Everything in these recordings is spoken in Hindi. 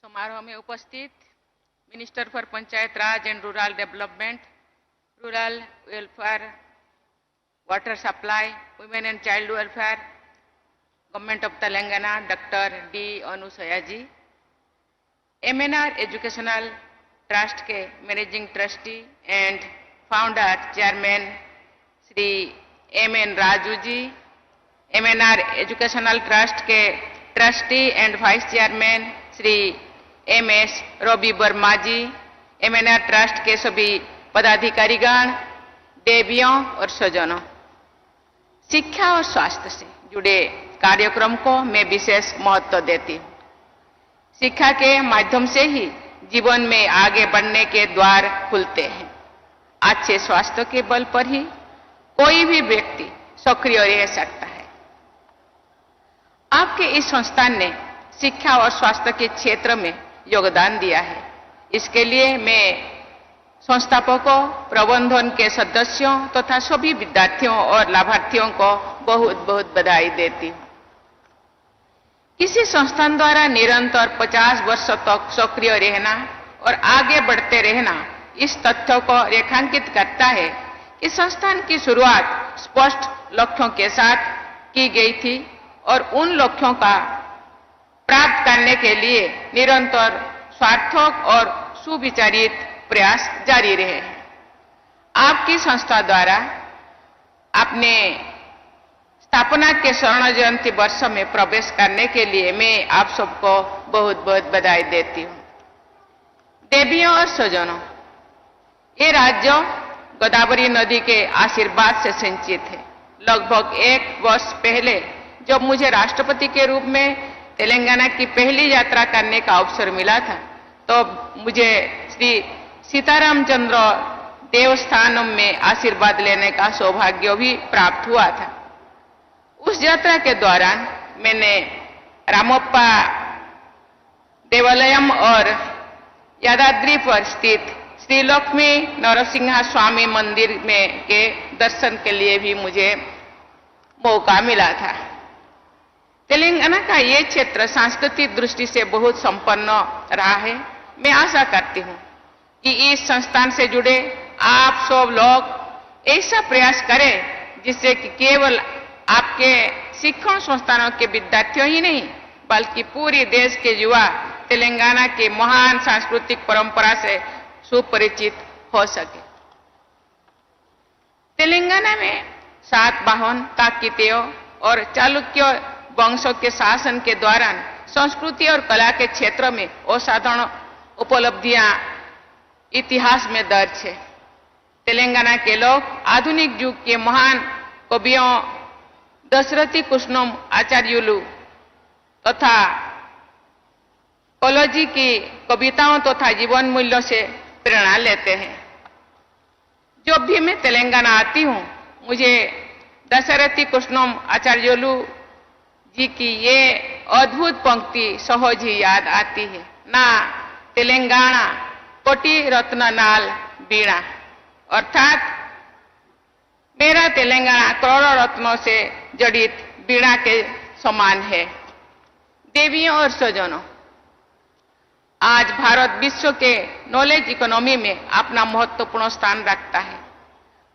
समारोह में उपस्थित minister for panchayat Raj and rural development, rural welfare, water supply, women and child welfare, government of Telangana, doctor D Anusuya ji, MNR educational trust के managing trustee and founder chairman Shri MN Raju ji, MNR educational trust के trustee and vice chairman Shri MS Ravi Varma ji, MNR trust के सभी पदाधिकारीगण, देवियों और स्वजनों, शिक्षा और स्वास्थ्य से जुड़े कार्यक्रम को मैं विशेष महत्व देती हूँ। शिक्षा के माध्यम से ही जीवन में आगे बढ़ने के द्वार खुलते हैं। अच्छे स्वास्थ्य के बल पर ही कोई भी व्यक्ति सक्रिय रह सकता है। आपके इस संस्थान ने शिक्षा और स्वास्थ्य के क्षेत्र में योगदान दिया है। इसके लिए मैं संस्थापकों, प्रबंधन के सदस्यों तथा सभी विद्यार्थियों और लाभार्थियों को बहुत बहुत बधाई देती हूँ। किसी संस्थान द्वारा निरंतर 50 वर्ष तक सक्रिय रहना और आगे बढ़ते रहना इस तथ्य को रेखांकित करता है कि संस्थान की शुरुआत स्पष्ट लक्ष्यों के साथ की गई थी और उन लक्ष्यों का प्राप्त करने के लिए निरंतर सार्थक और सुविचारित प्रयास जारी रहे हैं। आपकी संस्था द्वारा अपने स्थापना के स्वर्ण जयंती वर्ष में प्रवेश करने के लिए मैं आप सबको बहुत बहुत बधाई देती हूँ। देवियों और स्वजनों, ये राज्य गोदावरी नदी के आशीर्वाद से सिंचित है। लगभग 1 वर्ष पहले जब मुझे राष्ट्रपति के रूप में तेलंगाना की पहली यात्रा करने का अवसर मिला था, तो मुझे श्री सीतारामचंद्र देवस्थानम में आशीर्वाद लेने का सौभाग्य भी प्राप्त हुआ था। उस यात्रा के दौरान मैंने रामप्पा देवालयम और यादाद्री पर स्थित श्री लक्ष्मी नरसिंहा स्वामी मंदिर में के दर्शन के लिए भी मुझे मौका मिला था। तेलंगाना का ये क्षेत्र सांस्कृतिक दृष्टि से बहुत संपन्न रहा है। मैं आशा करती हूँ कि इस संस्थान से जुड़े आप सब लोग ऐसा प्रयास करें जिससे कि केवल आपके शिक्षण संस्थानों के विद्यार्थियों ही नहीं बल्कि पूरी देश के युवा तेलंगाना के महान सांस्कृतिक परंपरा से सुपरिचित हो सके। तेलंगाना में सातवाहन, काकतीय और चालुक्य वंशों के शासन के दौरान संस्कृति और कला के क्षेत्र में असाधारण उपलब्धियां इतिहास में दर्ज है। तेलंगाना के लोग आधुनिक युग के महान कवियों दशरथी कृष्णम आचार्युलु तथा कलोजी की कविताओं तथा जीवन मूल्यों से प्रेरणा लेते हैं। जब भी मैं तेलंगाना आती हूँ, मुझे दशरथी कृष्णम आचार्युलु जी की ये अद्भुत पंक्ति सहज ही याद आती है। ना तेलंगाना कोटि रत्न नाल बीणा, अर्थात मेरा तेलंगाना करोड़ों रत्नों से जड़ित बीणा के समान है। देवियों और स्वजनों, आज भारत विश्व के नॉलेज इकोनॉमी में अपना महत्वपूर्ण स्थान रखता है।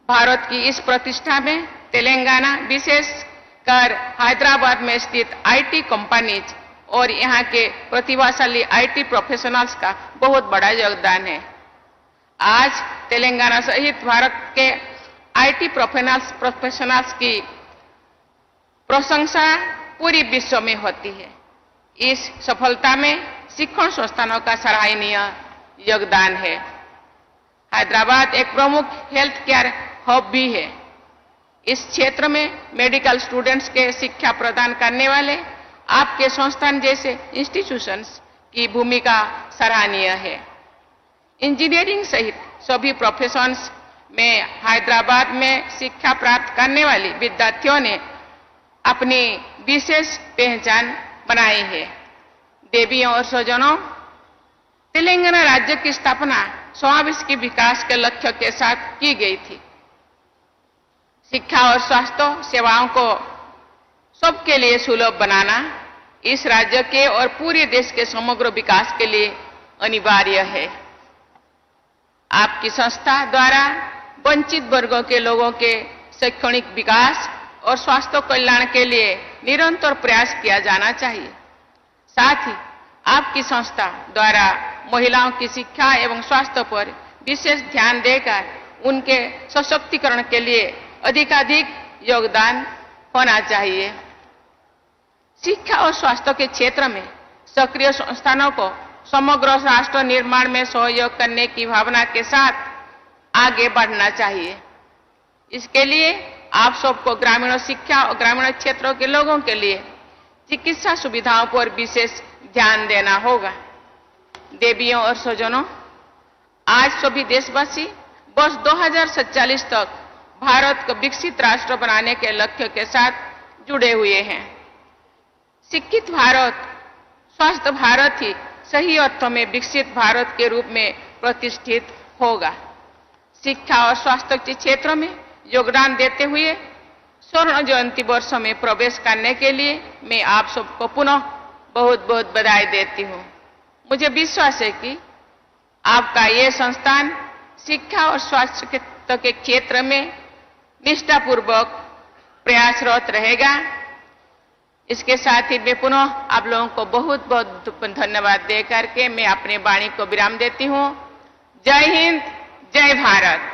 भारत की इस प्रतिष्ठा में तेलंगाना, विशेषकर हैदराबाद में स्थित IT कंपनीज और यहाँ के प्रतिभाशाली IT प्रोफेशनल्स का बहुत बड़ा योगदान है। आज तेलंगाना सहित भारत के IT प्रोफेशनल्स की प्रशंसा पूरी विश्व में होती है। इस सफलता में शिक्षण संस्थानों का सराहनीय योगदान है। हैदराबाद एक प्रमुख हेल्थ केयर हब भी है। इस क्षेत्र में मेडिकल स्टूडेंट्स के शिक्षा प्रदान करने वाले आपके संस्थान जैसे इंस्टीट्यूशंस की भूमिका सराहनीय है। इंजीनियरिंग सहित सभी प्रोफेशंस में हैदराबाद में शिक्षा प्राप्त करने वाले विद्यार्थियों ने अपनी विशेष पहचान बनाई है। देवियों और स्वजनों, तेलंगाना राज्य की स्थापना समावेश के विकास के लक्ष्य के साथ की गई थी। शिक्षा और स्वास्थ्य सेवाओं को सबके लिए सुलभ बनाना, इस राज्य के और पूरे देश के समग्र विकास के लिए अनिवार्य है। आपकी संस्था द्वारा वंचित वर्गों के लोगों के शैक्षणिक विकास और स्वास्थ्य कल्याण के लिए निरंतर प्रयास किया जाना चाहिए। साथ ही आपकी संस्था द्वारा महिलाओं की शिक्षा एवं स्वास्थ्य पर विशेष ध्यान देकर उनके सशक्तिकरण के लिए अधिकाधिक योगदान होना चाहिए। शिक्षा और स्वास्थ्य के क्षेत्र में सक्रिय संस्थानों को समग्र राष्ट्र निर्माण में सहयोग करने की भावना के साथ आगे बढ़ना चाहिए। इसके लिए आप सबको ग्रामीण शिक्षा और ग्रामीण क्षेत्रों के लोगों के लिए चिकित्सा सुविधाओं पर विशेष ध्यान देना होगा। देवियों और स्वजनों, आज सभी देशवासी वर्ष 2047 तक भारत को विकसित राष्ट्र बनाने के लक्ष्य के साथ जुड़े हुए हैं। शिक्षित भारत, स्वस्थ भारत ही सही अर्थों में विकसित भारत के रूप में प्रतिष्ठित होगा। शिक्षा और स्वास्थ्य के क्षेत्र में योगदान देते हुए स्वर्ण जयंती वर्ष में प्रवेश करने के लिए मैं आप सबको पुनः बहुत बहुत बधाई देती हूँ। मुझे विश्वास है कि आपका ये संस्थान शिक्षा और स्वास्थ्य के क्षेत्र में निष्ठापूर्वक प्रयासरत रहेगा। इसके साथ ही मैं पुनः आप लोगों को बहुत बहुत धन्यवाद दे करके मैं अपने वाणी को विराम देती हूँ। जय हिंद, जय भारत।